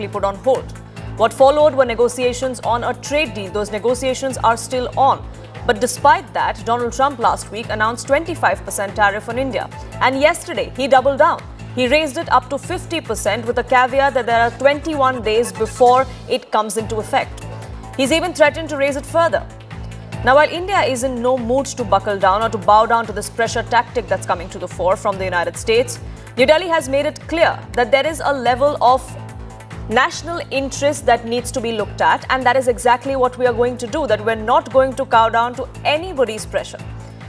temporarily put on hold. What followed were negotiations on a trade deal. Those negotiations are still on. But despite that, Donald Trump last week announced 25% tariff on India. And yesterday, he doubled down. He raised it up to 50% with a caveat that there are 21 days before it comes into effect. He's even threatened to raise it further. Now, while India is in no mood to buckle down or to bow down to this pressure tactic that's coming to the fore from the United States, New Delhi has made it clear that there is a level of national interest that needs to be looked at, and that is exactly what we are going to do, that we're not going to cow down to anybody's pressure.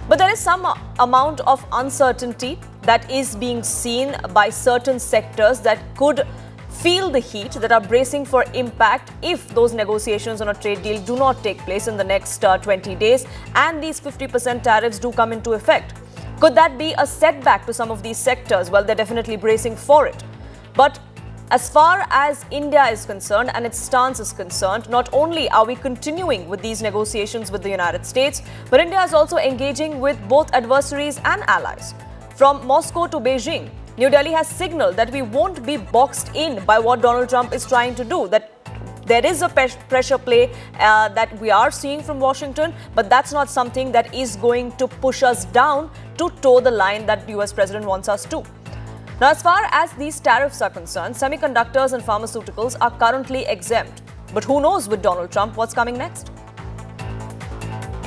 But there is some amount of uncertainty that is being seen by certain sectors that could feel the heat, that are bracing for impact if those negotiations on a trade deal do not take place in the next 20 days and these 50% tariffs do come into effect. Could that be a setback to some of these sectors? Well, they're definitely bracing for it. But as far as India is concerned and its stance is concerned, not only are we continuing with these negotiations with the United States, but India is also engaging with both adversaries and allies. From Moscow to Beijing, New Delhi has signaled that we won't be boxed in by what Donald Trump is trying to do, that there is a pressure play that we are seeing from Washington, but that's not something that is going to push us down to toe the line that the US president wants us to. Now, as far as these tariffs are concerned, semiconductors and pharmaceuticals are currently exempt. But who knows with Donald Trump what's coming next?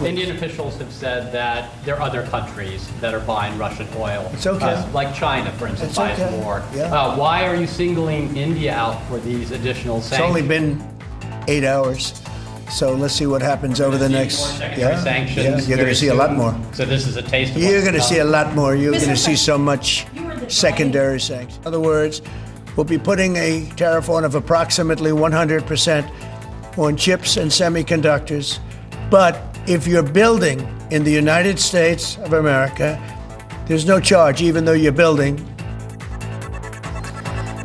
Indian officials have said that there are other countries that are buying Russian oil. It's okay. Like China, for instance, It's buys okay. more. Yeah. Why are you singling India out for these additional sanctions? It's only been 8 hours, so let's see what happens over the next. Sanctions. You're going to see a lot more. So this is a taste of You're what's going to to see a come. lot more. You're going to see so much secondary sanctions. In other words, we'll be putting a tariff on of approximately 100% on chips and semiconductors. But if you're building in the United States of America, there's no charge, even though you're building.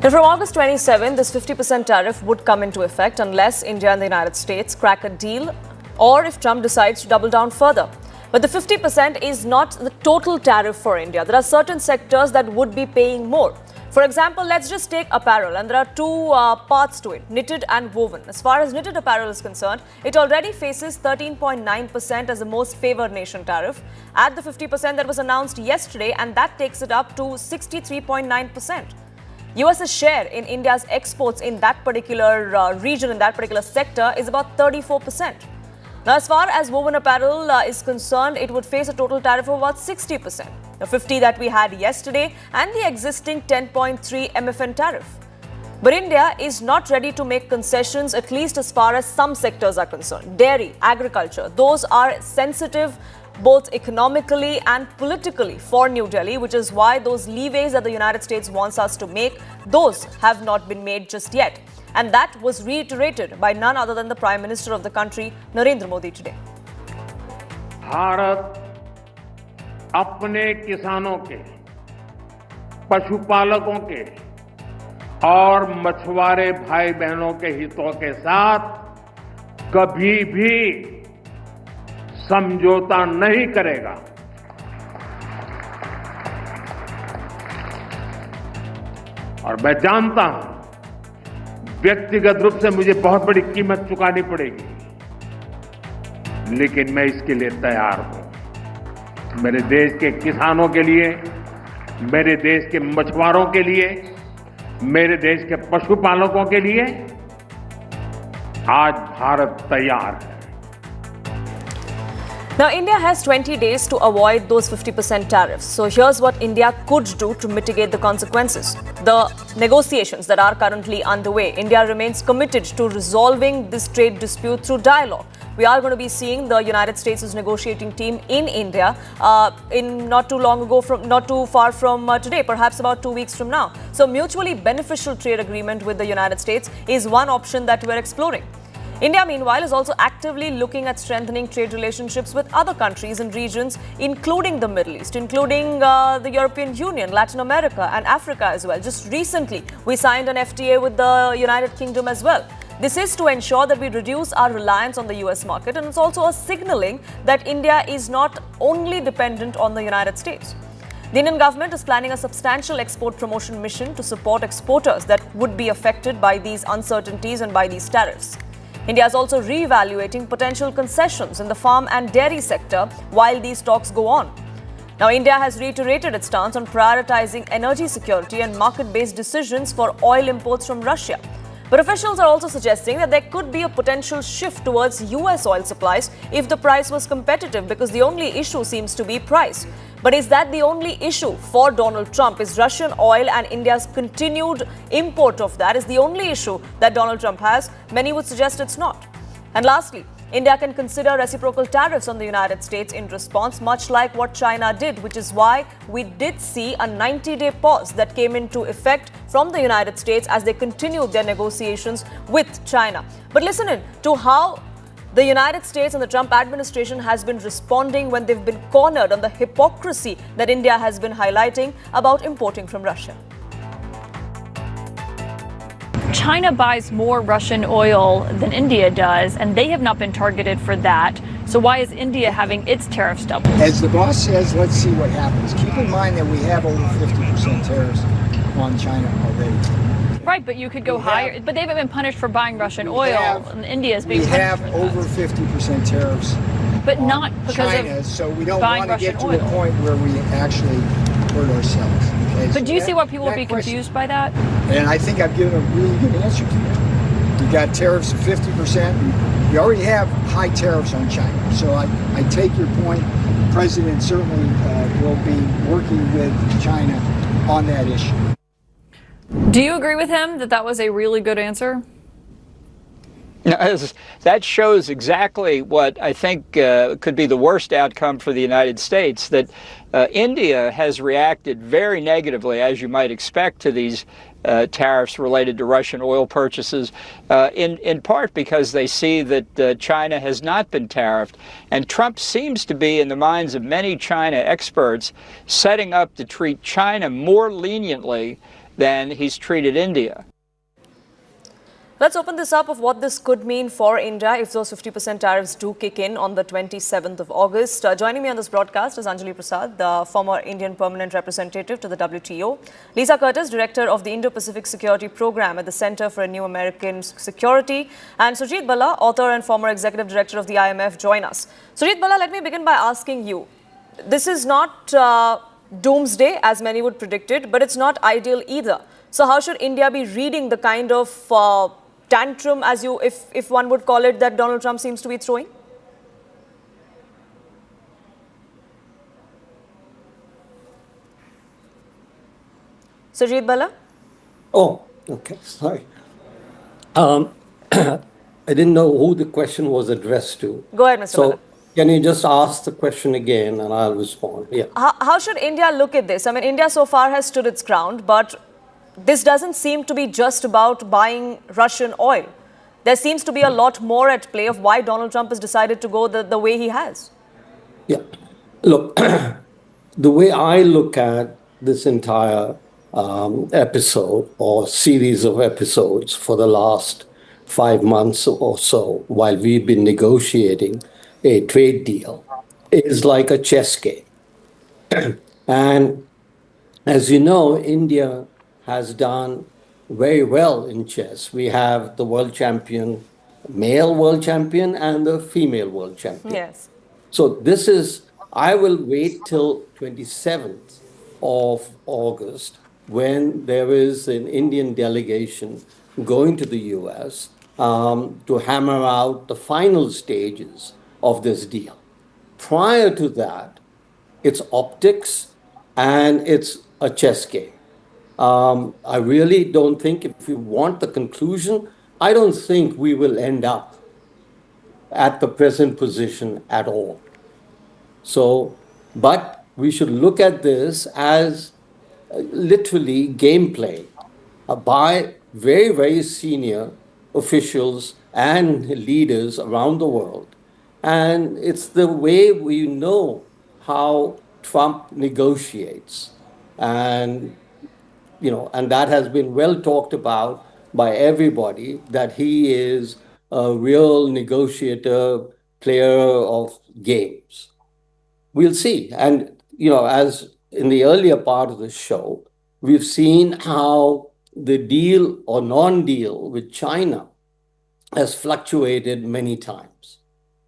Now, from August 27, this 50% tariff would come into effect unless India and the United States crack a deal or if Trump decides to double down further. But the 50% is not the total tariff for India. There are certain sectors that would be paying more. For example, let's just take apparel, and there are two parts to it, knitted and woven. As far as knitted apparel is concerned, it already faces 13.9% as the most favored nation tariff. Add the 50% that was announced yesterday, and that takes it up to 63.9%. US's share in India's exports in that particular region, in that particular sector, is about 34%. Now, as far as woven apparel is concerned, it would face a total tariff of about 60%. The 50 that we had yesterday and the existing 10.3 MFN tariff. But India is not ready to make concessions, at least as far as some sectors are concerned. Dairy, agriculture, those are sensitive both economically and politically for New Delhi, which is why those leeways that the United States wants us to make, those have not been made just yet. And that was reiterated by none other than the Prime Minister of the country, Narendra Modi, today. Bharat अपने किसानों के, पशुपालकों के और मछुआरे भाई बहनों के हितों के साथ कभी भी समझौता नहीं करेगा। और मैं जानता हूं, व्यक्तिगत रूप से मुझे बहुत बड़ी कीमत चुकानी पड़ेगी, लेकिन मैं इसके लिए तैयार हूं। मेरे देश के किसानों के लिए, मेरे देश के मछुआरों के लिए, मेरे देश के पशुपालकों के लिए आज भारत तैयार है। Now, India has 20 days to avoid those 50% tariffs. So here's what India could do to mitigate the consequences. The negotiations that are currently underway, India remains committed to resolving this trade dispute through dialogue. We are going to be seeing the United States' negotiating team in India in not too far from today, perhaps about 2 weeks from now. So mutually beneficial trade agreement with the United States is one option that we're exploring. India, meanwhile, is also actively looking at strengthening trade relationships with other countries and regions, including the Middle East, including the European Union, Latin America and Africa as well. Just recently, we signed an FTA with the United Kingdom as well. This is to ensure that we reduce our reliance on the US market, and it's also a signaling that India is not only dependent on the United States. The Indian government is planning a substantial export promotion mission to support exporters that would be affected by these uncertainties and by these tariffs. India is also re-evaluating potential concessions in the farm and dairy sector while these talks go on. Now, India has reiterated its stance on prioritizing energy security and market-based decisions for oil imports from Russia. But officials are also suggesting that there could be a potential shift towards US oil supplies if the price was competitive, because the only issue seems to be price. But is that the only issue for Donald Trump? Is Russian oil and India's continued import of that is the only issue that Donald Trump has? Many would suggest it's not. And lastly, India can consider reciprocal tariffs on the United States in response, much like what China did, which is why we did see a 90-day pause that came into effect from the United States as they continued their negotiations with China. But listen in to how the United States and the Trump administration has been responding when they've been cornered on the hypocrisy that India has been highlighting about importing from Russia. China buys more Russian oil than India does, and they have not been targeted for that. So why is India having its tariffs doubled? As the boss says, let's see what happens. Keep in mind that we have over 50% tariffs on China already. Right, but you could go higher. But they haven't been punished for buying Russian oil, and India is being we punished have for over 50% tariffs but on not because China, of so we don't buying want to get Russian to oil. a point where we actually hurt ourselves. Okay? But So do you see why people would that be question- confused by that? And I think I've given a really good answer to that. We've got tariffs of 50%. We already have high tariffs on China. So I take your point. The president certainly will be working with China on that issue. Do you agree with him that that was a really good answer? That shows exactly what I think could be the worst outcome for the United States, that India has reacted very negatively, as you might expect, to these tariffs related to Russian oil purchases, in part because they see that China has not been tariffed. And Trump seems to be, in the minds of many China experts, setting up to treat China more leniently than he's treated India. Let's open this up of what this could mean for India if those 50% tariffs do kick in on the 27th of August. Joining me on this broadcast is Anjali Prasad, the former Indian permanent representative to the WTO. Lisa Curtis, director of the Indo-Pacific Security Program at the Center for a New American Security. And Sujit Balla, author and former executive director of the IMF, join us. Sujit Balla, let me begin by asking you. This is not doomsday, as many would predict it, but it's not ideal either. So how should India be reading the kind of tantrum, as you, if one would call it, that Donald Trump seems to be throwing? Sujit Balla? Oh, okay, sorry. I didn't know who the question was addressed to. Go ahead, Mr. So, Balla. can you just ask the question again and I'll respond? Yeah. How should India look at this? I mean, India so far has stood its ground, but this doesn't seem to be just about buying Russian oil. There seems to be a lot more at play of why Donald Trump has decided to go the way he has. Yeah. Look, the way I look at this entire episode or series of episodes for the last 5 months or so, while we've been negotiating a trade deal, is like a chess game. And as you know, India has done very well in chess. We have the world champion, male world champion, and the female world champion. Yes. So this is, I will wait till 27th of August when there is an Indian delegation going to the US to hammer out the final stages of this deal. Prior to that, it's optics and it's a chess game. I really don't think, if you want the conclusion, I don't think we will end up at the present position at all. So, but we should look at this as literally gameplay by very, very senior officials and leaders around the world. And it's the way we know how Trump negotiates. And and that has been well talked about by everybody, that he is a real negotiator, player of games. We'll see. And, as in the earlier part of the show, we've seen how the deal or non-deal with China has fluctuated many times.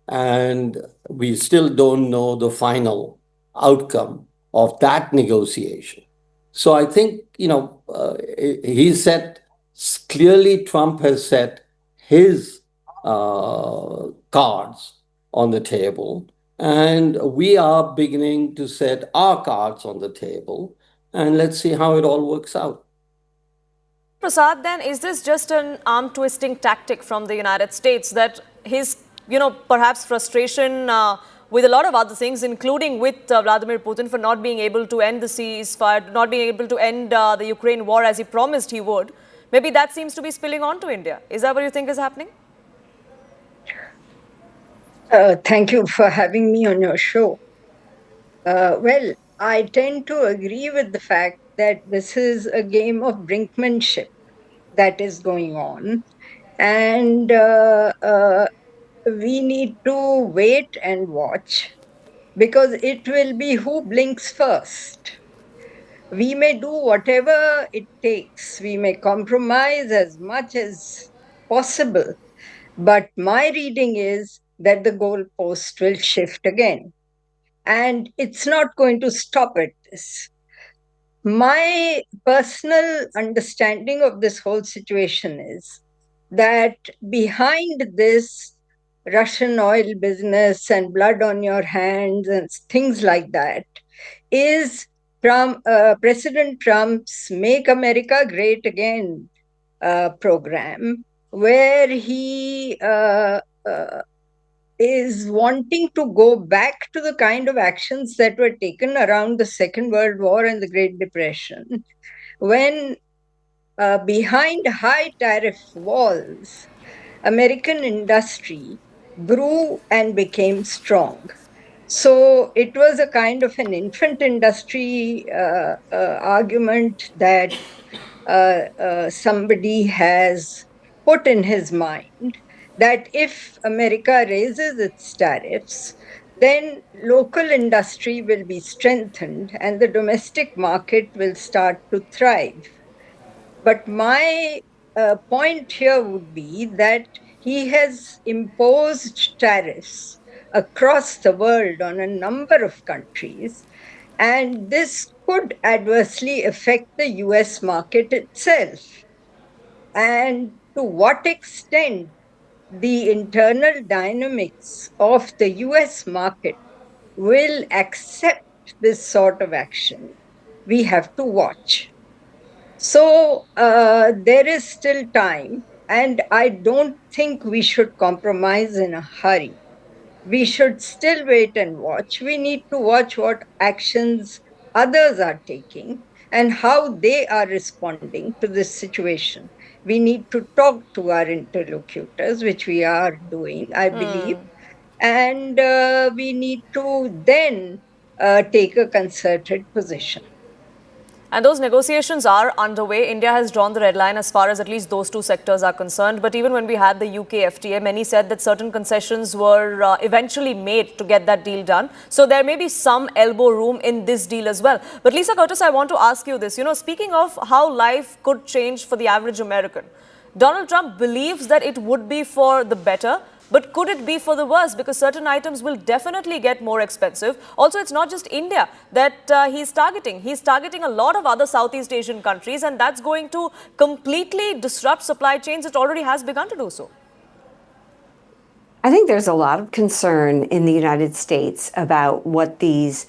And we still don't know the final outcome of that negotiation. So I think, he said clearly Trump has set his cards on the table, and we are beginning to set our cards on the table, and let's see how it all works out. Prasad, then, is this just an arm twisting tactic from the United States that his, perhaps frustration with a lot of other things, including with Vladimir Putin for not being able to end the ceasefire, not being able to end the Ukraine war as he promised he would, maybe that seems to be spilling on to India. Is that what you think is happening? Thank you for having me on your show. Well, I tend to agree with the fact that this is a game of brinkmanship that is going on. And we need to wait and watch, because it will be who blinks first. We may do whatever it takes. We may compromise as much as possible. But my reading is that the goalpost will shift again. And it's not going to stop at this. My personal understanding of this whole situation is that behind this Russian oil business and blood on your hands and things like that is from President Trump's Make America Great Again program, where he is wanting to go back to the kind of actions that were taken around the Second World War and the Great Depression, when behind high tariff walls, American industry grew and became strong. So it was a kind of an infant industry argument that somebody has put in his mind, that if America raises its tariffs, then local industry will be strengthened and the domestic market will start to thrive. But my point here would be that he has imposed tariffs across the world on a number of countries, and this could adversely affect the US market itself. And to what extent the internal dynamics of the US market will accept this sort of action, we have to watch. So there is still time, and I don't think we should compromise in a hurry. We should still wait and watch. We need to watch what actions others are taking and how they are responding to this situation. We need to talk to our interlocutors, which we are doing, I believe. And we need to then take a concerted position. And those negotiations are underway. India has drawn the red line as far as at least those two sectors are concerned. But even when we had the UK FTA, many said that certain concessions were eventually made to get that deal done. So there may be some elbow room in this deal as well. But Lisa Curtis, I want to ask you this. Speaking of how life could change for the average American, Donald Trump believes that it would be for the better. But could it be for the worse? Because certain items will definitely get more expensive. Also, it's not just India that he's targeting. He's targeting a lot of other Southeast Asian countries, and that's going to completely disrupt supply chains. It already has begun to do so. I think there's a lot of concern in the United States about what these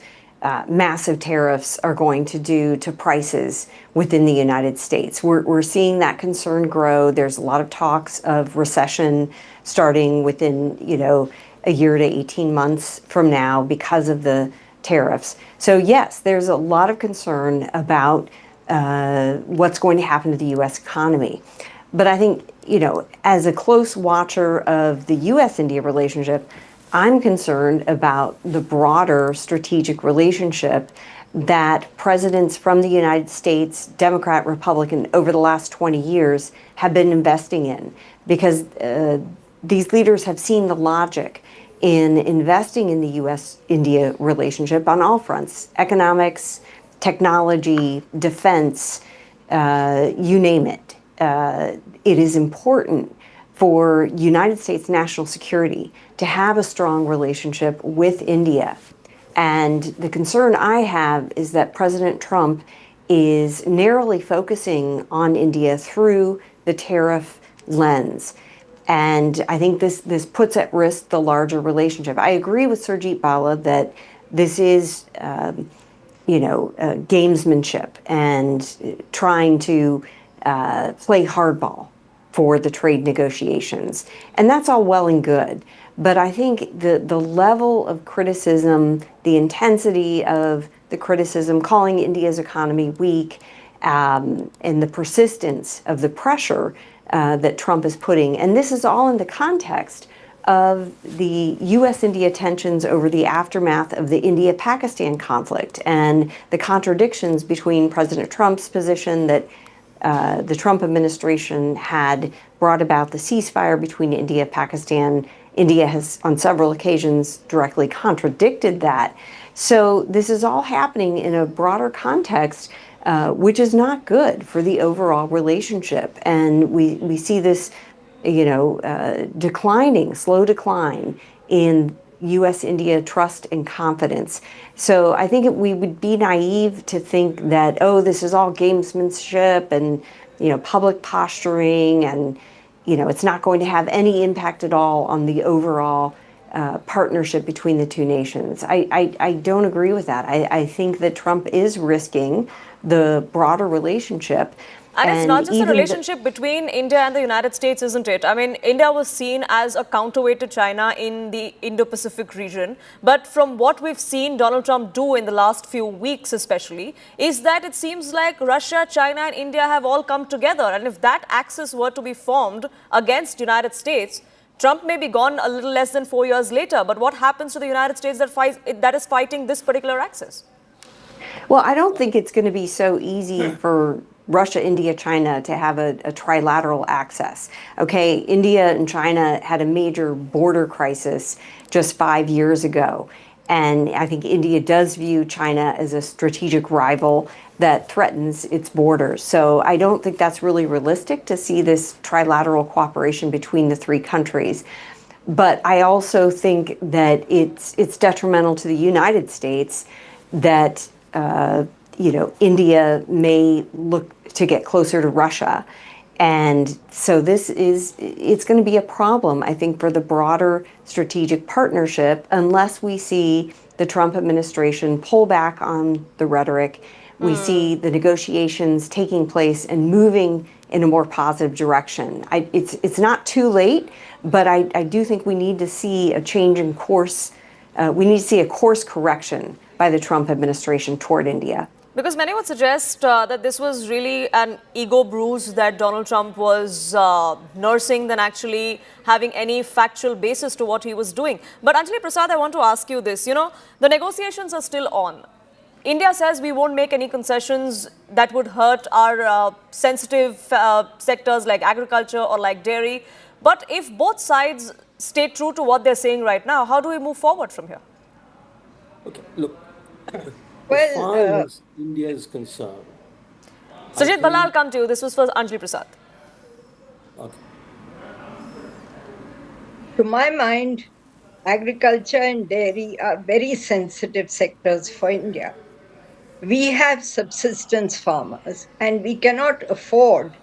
massive tariffs are going to do to prices within the United States. We're seeing that concern grow. There's a lot of talks of recession starting within, a year to 18 months from now because of the tariffs. So yes, there's a lot of concern about what's going to happen to the U.S. economy. But I think, as a close watcher of the U.S.-India relationship, I'm concerned about the broader strategic relationship that presidents from the United States, Democrat, Republican, over the last 20 years have been investing in, because these leaders have seen the logic in investing in the U.S.-India relationship on all fronts: economics, technology, defense, you name it. It is important for United States national security to have a strong relationship with India. And the concern I have is that President Trump is narrowly focusing on India through the tariff lens. And I think this puts at risk the larger relationship. I agree with Surjit Bala that this is, gamesmanship and trying to play hardball for the trade negotiations. And that's all well and good. But I think the level of criticism, the intensity of the criticism, calling India's economy weak, and the persistence of the pressure that Trump is putting, and this is all in the context of the U.S.-India tensions over the aftermath of the India-Pakistan conflict and the contradictions between President Trump's position that the Trump administration had brought about the ceasefire between India and Pakistan. India has, on several occasions, directly contradicted that. So this is all happening in a broader context, which is not good for the overall relationship. And we see this, slow decline in U.S.-India trust and confidence. So I think we would be naive to think that, this is all gamesmanship and, public posturing and, it's not going to have any impact at all on the overall partnership between the two nations. I don't agree with that. I think that Trump is risking the broader relationship. And it's not just a relationship between India and the United States, isn't it? I mean, India was seen as a counterweight to China in the Indo-Pacific region. But from what we've seen Donald Trump do in the last few weeks especially, is that it seems like Russia, China and India have all come together. And if that axis were to be formed against the United States, Trump may be gone a little less than 4 years later. But what happens to the United States that is fighting this particular axis? Well, I don't think it's going to be so easy for Russia, India, China to have a trilateral access. Okay, India and China had a major border crisis just 5 years ago. And I think India does view China as a strategic rival that threatens its borders. So I don't think that's really realistic to see this trilateral cooperation between the three countries. But I also think that it's detrimental to the United States that India may look to get closer to Russia. And so it's going to be a problem, I think, for the broader strategic partnership unless we see the Trump administration pull back on the rhetoric. We see the negotiations taking place and moving in a more positive direction. It's not too late, but I do think we need to see a change in course. We need to see a course correction by the Trump administration toward India. Because many would suggest that this was really an ego bruise that Donald Trump was nursing than actually having any factual basis to what he was doing. But Anjali Prasad, I want to ask you this. The negotiations are still on. India says we won't make any concessions that would hurt our sensitive sectors like agriculture or like dairy. But if both sides stay true to what they're saying right now, how do we move forward from here? Okay, look. Well, as far as India is concerned, Sajid Bala, I'll come to you. This was for Anjali Prasad. Okay. To my mind, agriculture and dairy are very sensitive sectors for India. We have subsistence farmers and we cannot afford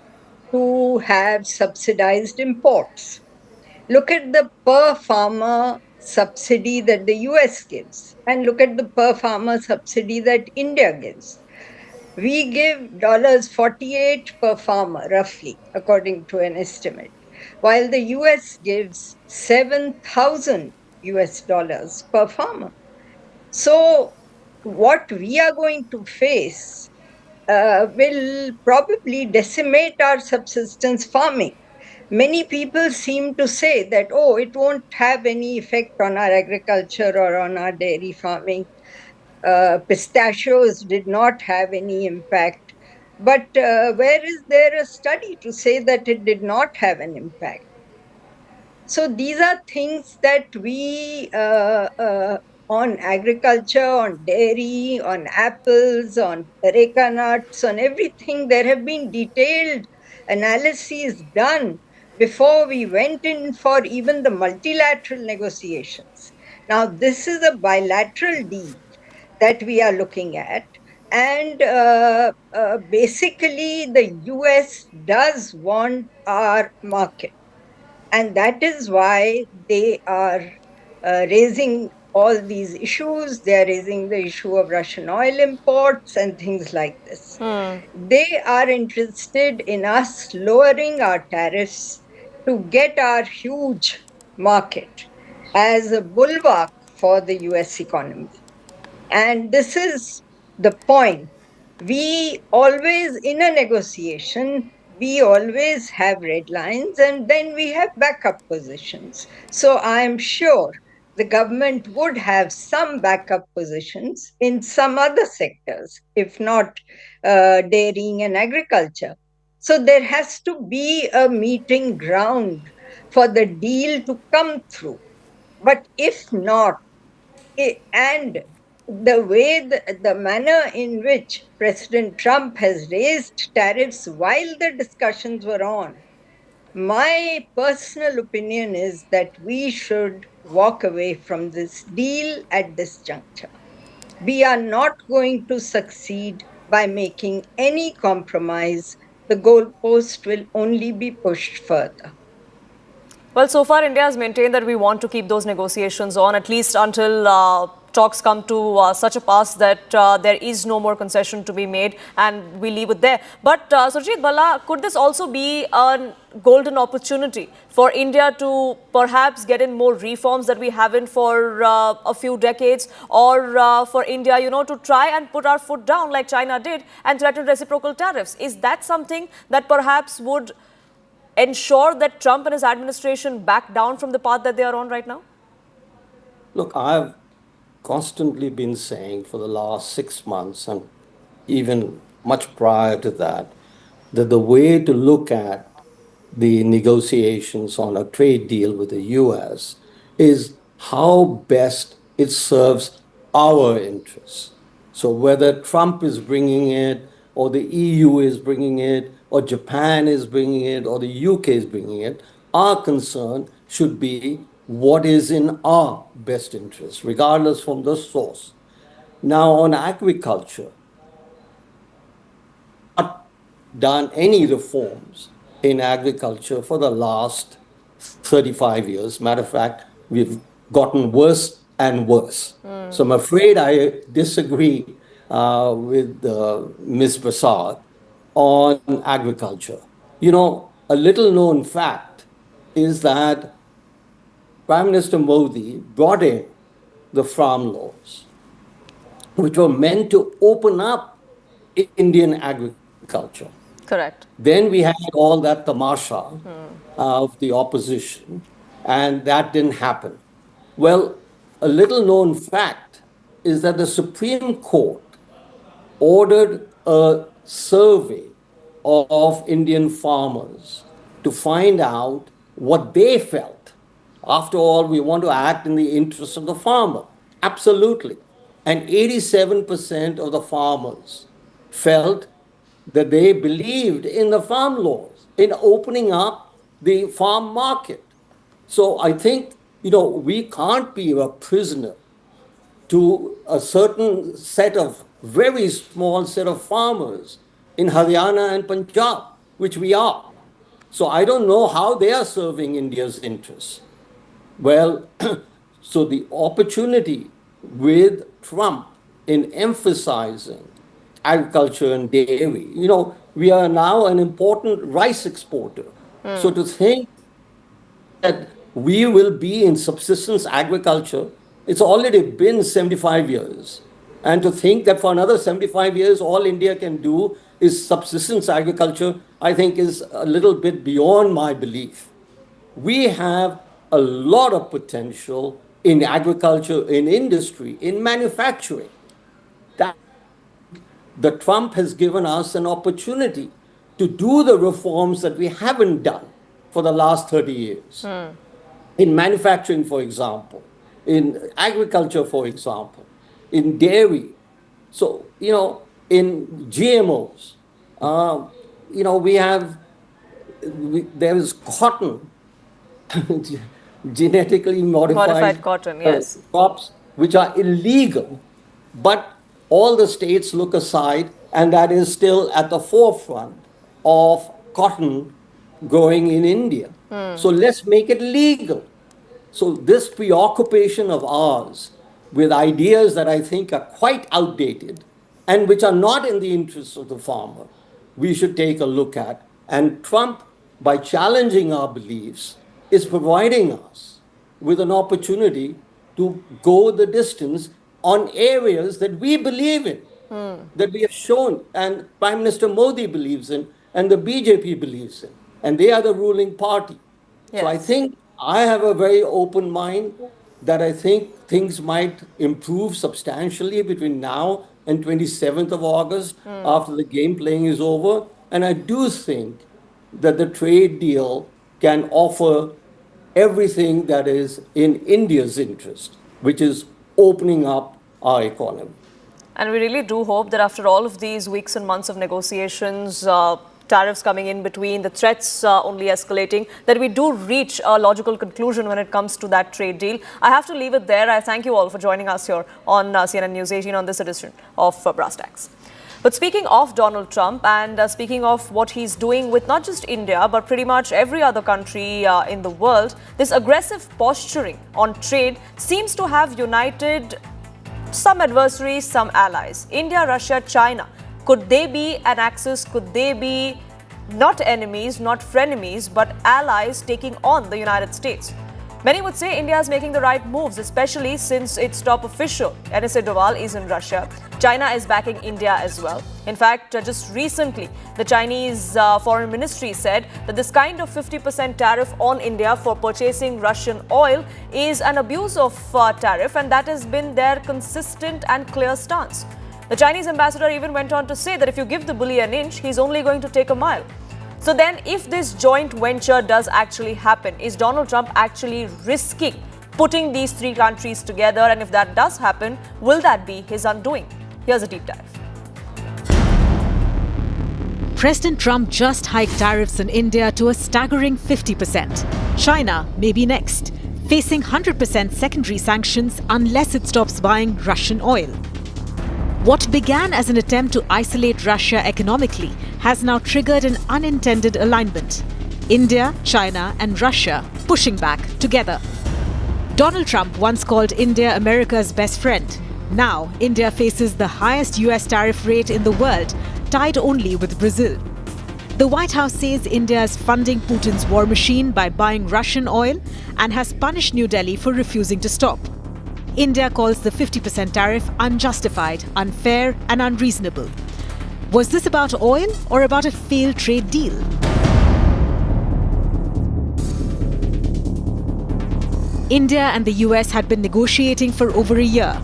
to have subsidized imports. Look at the per farmer subsidy that the US gives and look at the per farmer subsidy that India gives. We give $48 per farmer, roughly, according to an estimate, while the US gives $7,000 US per farmer. So what we are going to face will probably decimate our subsistence farming. Many people seem to say that, it won't have any effect on our agriculture or on our dairy farming. Pistachios did not have any impact. But where is there a study to say that it did not have an impact? So these are things that we on agriculture, on dairy, on apples, on areca nuts, on everything. There have been detailed analyses done before we went in for even the multilateral negotiations. Now, this is a bilateral deal that we are looking at. And basically, the US does want our market. And that is why they are raising all these issues. They are raising the issue of Russian oil imports and things like this. They are interested in us lowering our tariffs to get our huge market as a bulwark for the US economy. And this is the point. We always, in a negotiation, we always have red lines and then we have backup positions. So I am sure the government would have some backup positions in some other sectors, if not dairying and agriculture. So there has to be a meeting ground for the deal to come through. But if not, and the way, the manner in which President Trump has raised tariffs while the discussions were on, my personal opinion is that we should walk away from this deal at this juncture. We are not going to succeed by making any compromise. The goalpost will only be pushed further. Well, so far India has maintained that we want to keep those negotiations on, at least until talks come to such a pass that there is no more concession to be made, and we leave it there. But Surjit Bhalla, could this also be a golden opportunity for India to perhaps get in more reforms that we haven't for a few decades, or for India, to try and put our foot down like China did and threaten reciprocal tariffs? Is that something that perhaps would ensure that Trump and his administration back down from the path that they are on right now? Look, I've constantly been saying for the last 6 months and even much prior to that, that the way to look at the negotiations on a trade deal with the US is how best it serves our interests. So whether Trump is bringing it, or the EU is bringing it, or Japan is bringing it, or the UK is bringing it, our concern should be what is in our best interest, regardless from the source. Now, on agriculture, not done any reforms in agriculture for the last 35 years. Matter of fact, we've gotten worse and worse. So I'm afraid I disagree with Ms. Prasad on agriculture. A little known fact is that Prime Minister Modi brought in the farm laws, which were meant to open up Indian agriculture. Correct. Then we had all that tamasha of the opposition, and that didn't happen. Well, a little known fact is that the Supreme Court ordered a survey of Indian farmers to find out what they felt. After all, we want to act in the interest of the farmer. Absolutely. And 87% of the farmers felt that they believed in the farm laws, in opening up the farm market. So I think, we can't be a prisoner to a certain very small set of farmers in Haryana and Punjab, which we are. So I don't know how they are serving India's interests. Well, so the opportunity with Trump in emphasizing agriculture and dairy, we are now an important rice exporter. So to think that we will be in subsistence agriculture, it's already been 75 years. And to think that for another 75 years, all India can do is subsistence agriculture, I think is a little bit beyond my belief. We have a lot of potential in agriculture, in industry, in manufacturing. The Trump has given us an opportunity to do the reforms that we haven't done for the last 30 years. In manufacturing, for example, in agriculture, for example, in dairy. So, in GMOs, there is cotton, genetically modified cotton, yes. crops, which are illegal, but all the states look aside, and that is still at the forefront of cotton growing in India. So let's make it legal. So this preoccupation of ours with ideas that I think are quite outdated and which are not in the interests of the farmer, we should take a look at. And Trump, by challenging our beliefs, is providing us with an opportunity to go the distance on areas that we believe in, that we have shown, and Prime Minister Modi believes in, and the BJP believes in, and they are the ruling party. Yes. So I think I have a very open mind that I think things might improve substantially between now and 27th of August after the game playing is over. And I do think that the trade deal can offer everything that is in India's interest, which is opening up our economy. And we really do hope that after all of these weeks and months of negotiations, tariffs coming in between, the threats only escalating, that we do reach a logical conclusion when it comes to that trade deal. I have to leave it there. I thank you all for joining us here on CNN News 18 on this edition of Brass Tacks. But speaking of Donald Trump and speaking of what he's doing with not just India, but pretty much every other country in the world, this aggressive posturing on trade seems to have united some adversaries, some allies. India, Russia, China. Could they be an axis? Could they be not enemies, not frenemies, but allies taking on the United States? Many would say India is making the right moves, especially since its top official, NSA Doval, is in Russia. China is backing India as well. In fact, just recently, the Chinese Foreign Ministry said that this kind of 50% tariff on India for purchasing Russian oil is an abuse of tariff, and that has been their consistent and clear stance. The Chinese ambassador even went on to say that if you give the bully an inch, he's only going to take a mile. So then, if this joint venture does actually happen, is Donald Trump actually risking putting these three countries together? And if that does happen, will that be his undoing? Here's a deep dive. President Trump just hiked tariffs on India to a staggering 50%. China may be next, facing 100% secondary sanctions unless it stops buying Russian oil. What began as an attempt to isolate Russia economically has now triggered an unintended alignment. India, China, and Russia pushing back together. Donald Trump once called India America's best friend. Now, India faces the highest US tariff rate in the world, tied only with Brazil. The White House says India is funding Putin's war machine by buying Russian oil and has punished New Delhi for refusing to stop. India calls the 50% tariff unjustified, unfair, and unreasonable. Was this about oil or about a failed trade deal? India and the US had been negotiating for over a year.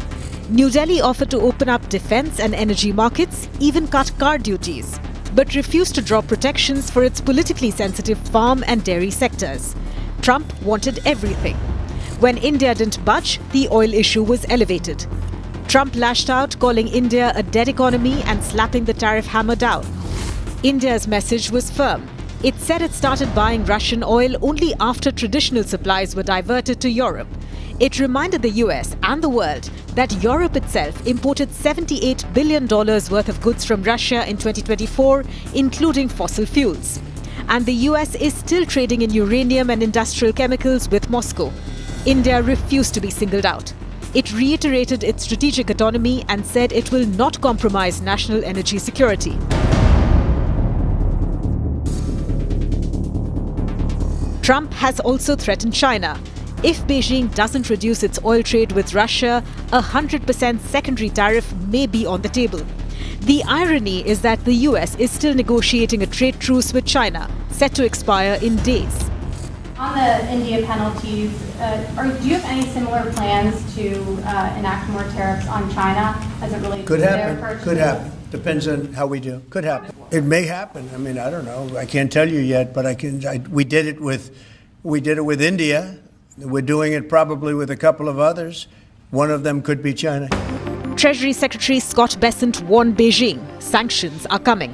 New Delhi offered to open up defense and energy markets, even cut car duties, but refused to drop protections for its politically sensitive farm and dairy sectors. Trump wanted everything. When India didn't budge, the oil issue was elevated. Trump lashed out, calling India a dead economy and slapping the tariff hammer down. India's message was firm. It said it started buying Russian oil only after traditional supplies were diverted to Europe. It reminded the US and the world that Europe itself imported $78 billion worth of goods from Russia in 2024, including fossil fuels. And the US is still trading in uranium and industrial chemicals with Moscow. India refused to be singled out. It reiterated its strategic autonomy and said it will not compromise national energy security. Trump has also threatened China. If Beijing doesn't reduce its oil trade with Russia, a 100% secondary tariff may be on the table. The irony is that the US is still negotiating a trade truce with China, set to expire in days. On the India penalties, do you have any similar plans to enact more tariffs on China as it relates to their purchases? Could happen. Depends on how we do. Could happen. It may happen. I mean, I don't know. I can't tell you yet, but we did it with India. We're doing it probably with a couple of others. One of them could be China. Treasury Secretary Scott Bessent warned Beijing sanctions are coming.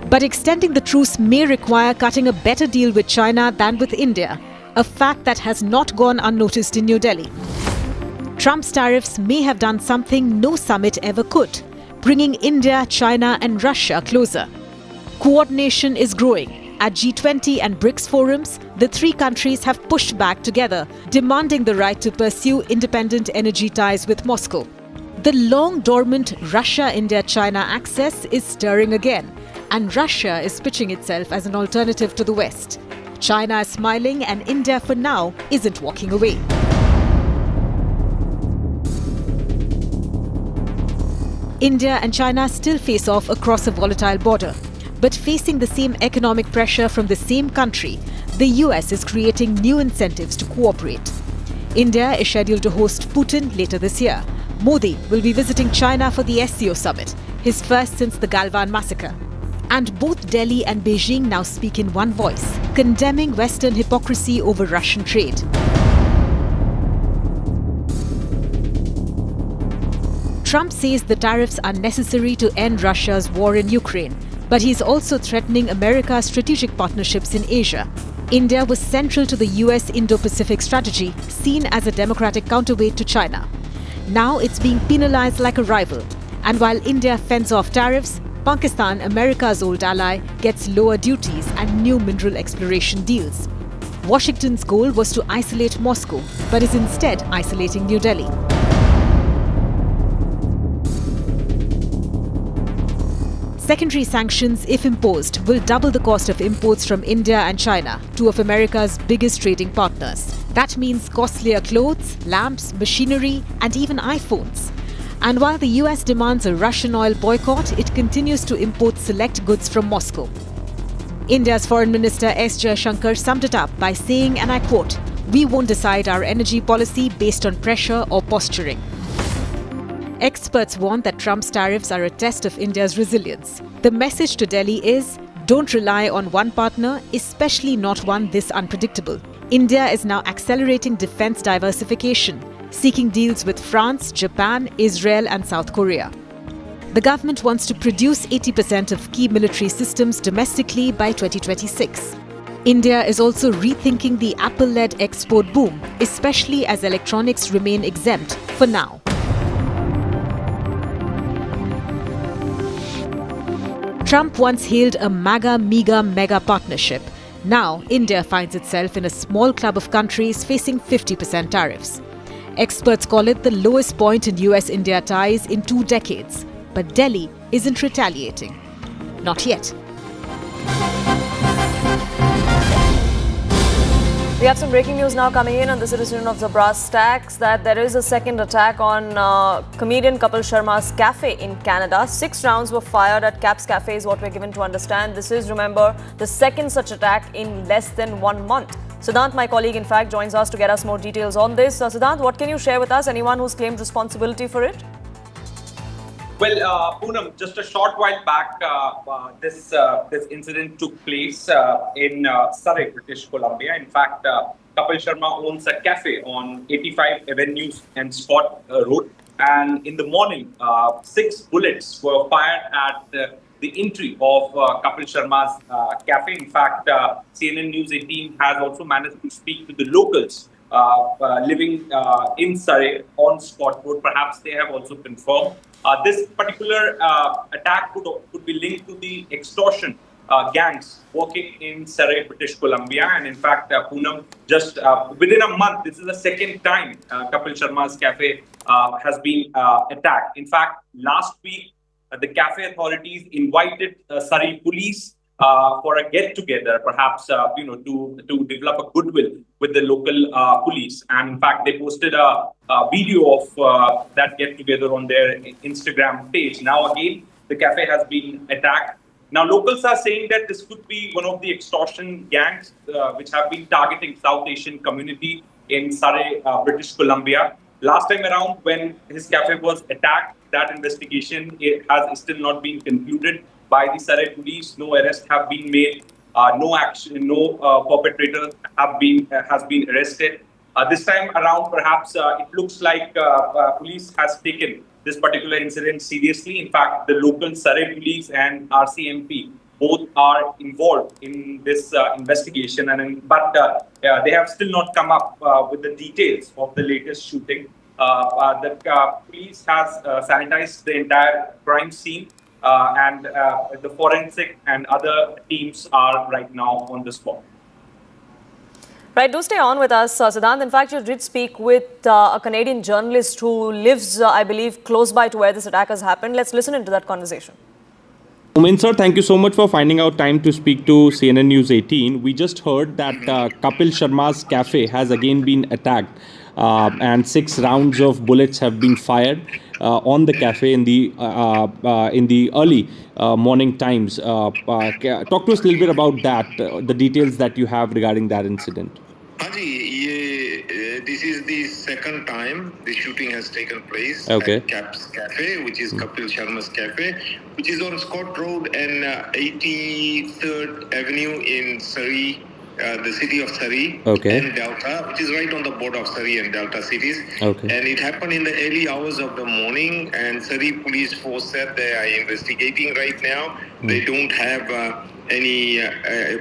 But extending the truce may require cutting a better deal with China than with India, a fact that has not gone unnoticed in New Delhi. Trump's tariffs may have done something no summit ever could, bringing India, China and Russia closer. Coordination is growing. At G20 and BRICS forums, the three countries have pushed back together, demanding the right to pursue independent energy ties with Moscow. The long-dormant Russia-India-China axis is stirring again, and Russia is pitching itself as an alternative to the West. China is smiling and India, for now, isn't walking away. India and China still face off across a volatile border. But facing the same economic pressure from the same country, the US is creating new incentives to cooperate. India is scheduled to host Putin later this year. Modi will be visiting China for the SCO summit, his first since the Galwan massacre. And both Delhi and Beijing now speak in one voice, condemning Western hypocrisy over Russian trade. Trump says the tariffs are necessary to end Russia's war in Ukraine, but he's also threatening America's strategic partnerships in Asia. India was central to the US Indo-Pacific strategy, seen as a democratic counterweight to China. Now it's being penalized like a rival. And while India fends off tariffs, Pakistan, America's old ally, gets lower duties and new mineral exploration deals. Washington's goal was to isolate Moscow, but is instead isolating New Delhi. Secondary sanctions, if imposed, will double the cost of imports from India and China, two of America's biggest trading partners. That means costlier clothes, lamps, machinery, and even iPhones. And while the US demands a Russian oil boycott, it continues to import select goods from Moscow. India's Foreign Minister S. Jaishankar summed it up by saying, and I quote, "We won't decide our energy policy based on pressure or posturing." Experts warn that Trump's tariffs are a test of India's resilience. The message to Delhi is, don't rely on one partner, especially not one this unpredictable. India is now accelerating defense diversification, seeking deals with France, Japan, Israel and South Korea. The government wants to produce 80% of key military systems domestically by 2026. India is also rethinking the Apple-led export boom, especially as electronics remain exempt for now. Trump once hailed a MAGA-MEGA partnership. Now, India finds itself in a small club of countries facing 50% tariffs. Experts call it the lowest point in US-India ties in 2 decades. But Delhi isn't retaliating. Not yet. We have some breaking news now coming in on the Citizen of the Brass Stacks that there is a second attack on comedian Kapil Sharma's cafe in Canada. 6 rounds were fired at Cap's Cafe is what we're given to understand. This is, remember, the second such attack in less than 1 month. Siddhant, my colleague, in fact, joins us to get us more details on this. Siddhant, what can you share with us? Anyone who's claimed responsibility for it? Well, Poonam, just a short while back, this incident took place in Surrey, British Columbia. In fact, Kapil Sharma owns a cafe on 85 Avenue and Scott Road. And in the morning, 6 bullets were fired at the entry of Kapil Sharma's cafe. In fact, CNN News 18 has also managed to speak to the locals living in Surrey on Scott Road. Perhaps they have also confirmed this particular attack could be linked to the extortion gangs working in Surrey, British Columbia. And in fact, Poonam, just within a month, this is the second time Kapil Sharma's cafe has been attacked. In fact, last week, the cafe authorities invited Surrey police for a get-together, perhaps to develop a goodwill with the local police. And in fact, they posted a video of that get-together on their Instagram page. Now again, the cafe has been attacked. Now locals are saying that this could be one of the extortion gangs which have been targeting South Asian community in Surrey, British Columbia. Last time around, when his cafe was attacked, that investigation has still not been concluded by the Surrey police. No arrests have been made. No action. No perpetrator has been arrested. This time around, perhaps it looks like police has taken this particular incident seriously. In fact, the local Surrey police and RCMP both are involved in this investigation, but they have still not come up with the details of the latest shooting. The police has sanitized the entire crime scene, and the forensic and other teams are right now on the spot. Right, do stay on with us, Siddhant. In fact, you did speak with a Canadian journalist who lives, I believe, close by to where this attack has happened. Let's listen into that conversation. Umain sir, thank you so much for finding out time to speak to CNN News 18. We just heard that Kapil Sharma's cafe has again been attacked, and 6 rounds of bullets have been fired on the cafe in the early morning times. Talk to us a little bit about that, the details that you have regarding that incident. This is the second time the shooting has taken place at Cap's Cafe, which is Kapil Sharma's Cafe, which is on Scott Road and 83rd Avenue in Surrey, the city of Surrey and Delta, which is right on the border of Surrey and Delta cities. And it happened in the early hours of the morning, and Surrey Police Force said they are investigating right now. They don't have any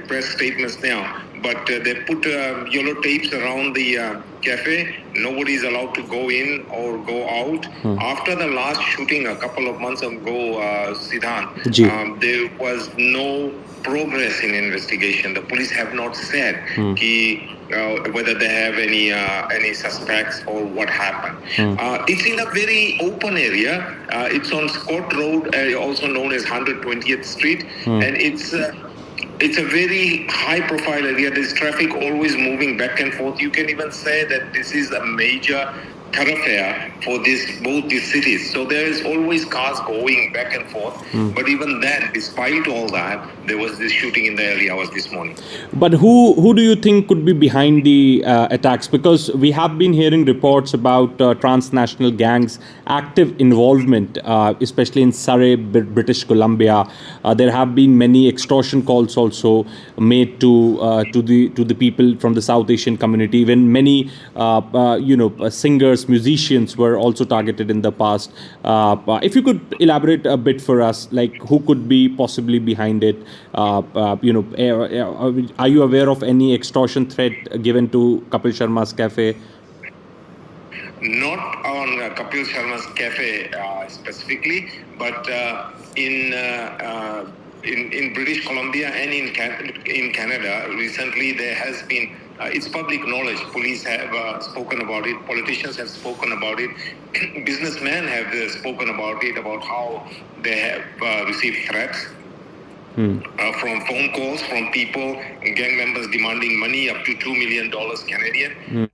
press statements now, but they put yellow tapes around the cafe. Nobody is allowed to go in or go out. After the last shooting a couple of months ago, Siddhant, there was no progress in investigation. The police have not said whether they have any suspects or what happened. It's in a very open area. It's on Scott Road, also known as 120th Street, and it's a very high-profile area. There's traffic always moving back and forth. You can even say that this is a major thoroughfare for both these cities. So there is always cars going back and forth. But even then, despite all that, there was this shooting in the early hours this morning. But who do you think could be behind the attacks? Because we have been hearing reports about transnational gangs' active involvement, especially in Surrey, British Columbia. There have been many extortion calls also made to the people from the South Asian community. Even many singers, musicians were also targeted in the past. If you could elaborate a bit for us, like who could be possibly behind it? Are you aware of any extortion threat given to Kapil Sharma's cafe? Not on Kapil Sharma's cafe specifically, but in British Columbia and in Canada, recently there has been, it's public knowledge, police have spoken about it, politicians have spoken about it, businessmen have spoken about it, about how they have received threats from phone calls from people, gang members demanding money up to $2 million Canadian.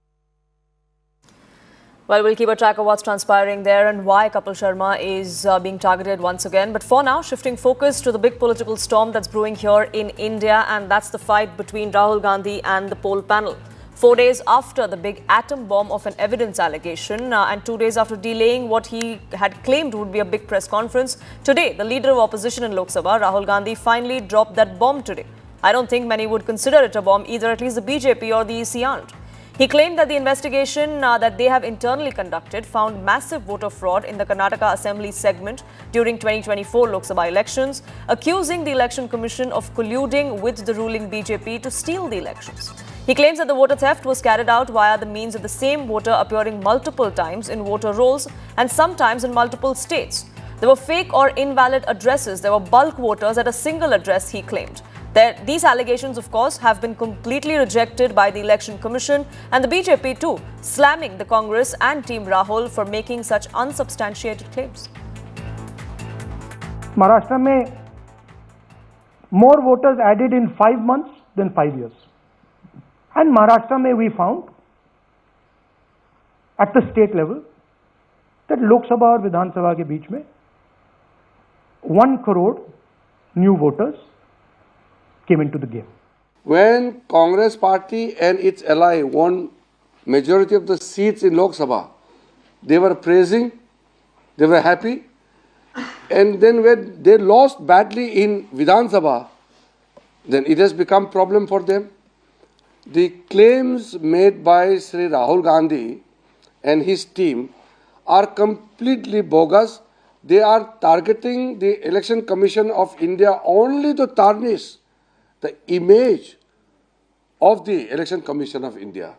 Well, we'll keep a track of what's transpiring there and why Kapil Sharma is being targeted once again. But for now, shifting focus to the big political storm that's brewing here in India, and that's the fight between Rahul Gandhi and the poll panel. 4 days after the big atom bomb of an evidence allegation and 2 days after delaying what he had claimed would be a big press conference, today the leader of opposition in Lok Sabha, Rahul Gandhi, finally dropped that bomb today. I don't think many would consider it a bomb either, at least the BJP or the EC aren't. He claimed that the investigation that they have internally conducted found massive voter fraud in the Karnataka Assembly segment during 2024 Lok Sabha elections, accusing the Election Commission of colluding with the ruling BJP to steal the elections. He claims that the voter theft was carried out via the means of the same voter appearing multiple times in voter rolls and sometimes in multiple states. There were fake or invalid addresses. There were bulk voters at a single address, he claimed. These allegations, of course, have been completely rejected by the Election Commission and the BJP too, slamming the Congress and Team Rahul for making such unsubstantiated claims. Maharashtra mein more voters added in 5 months than 5 years. And Maharashtra mein we found at the state level that Lok Sabha और Vidhan Sabha के बीच में 1 crore new voters came into the game. When Congress party and its ally won majority of the seats in Lok Sabha, they were praising, they were happy, and then when they lost badly in Vidhan Sabha, then it has become problem for them. the claims made by Sri Rahul Gandhi and his team are completely bogus. They are targeting the Election Commission of India only to tarnish the image of the Election Commission of India.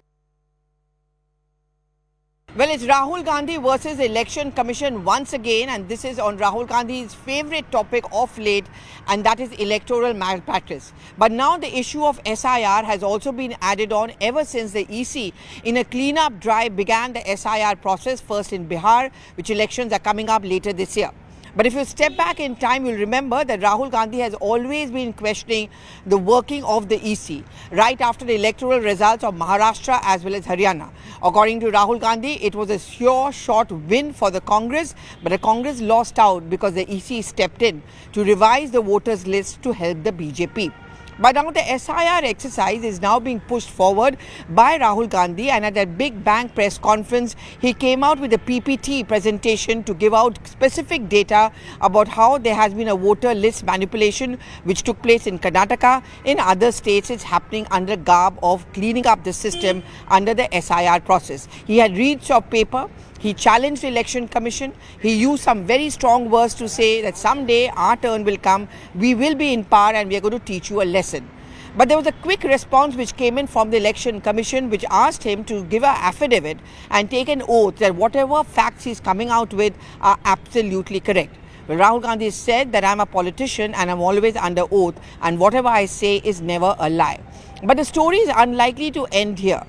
Well, it's Rahul Gandhi versus the Election Commission once again, and this is on Rahul Gandhi's favorite topic of late, and that is electoral malpractice. But now the issue of SIR has also been added on ever since the EC, in a clean-up drive, began the SIR process, first in Bihar, which elections are coming up later this year. But if you step back in time, you'll remember that Rahul Gandhi has always been questioning the working of the EC, right after the electoral results of Maharashtra as well as Haryana. According to Rahul Gandhi, it was a sure shot win for the Congress, but the Congress lost out because the EC stepped in to revise the voters list to help the BJP. But now the SIR exercise is now being pushed forward by Rahul Gandhi, and at that big bank press conference, he came out with a PPT presentation to give out specific data about how there has been a voter list manipulation which took place in Karnataka. In other states, it's happening under garb of cleaning up the system under the SIR process. He had reads of paper. He challenged the Election Commission. He used some very strong words to say that someday our turn will come, we will be in power and we are going to teach you a lesson. But there was a quick response which came in from the Election Commission which asked him to give an affidavit and take an oath that whatever facts he's coming out with are absolutely correct. Well, Rahul Gandhi said that I'm a politician and I'm always under oath and whatever I say is never a lie. But the story is unlikely to end here.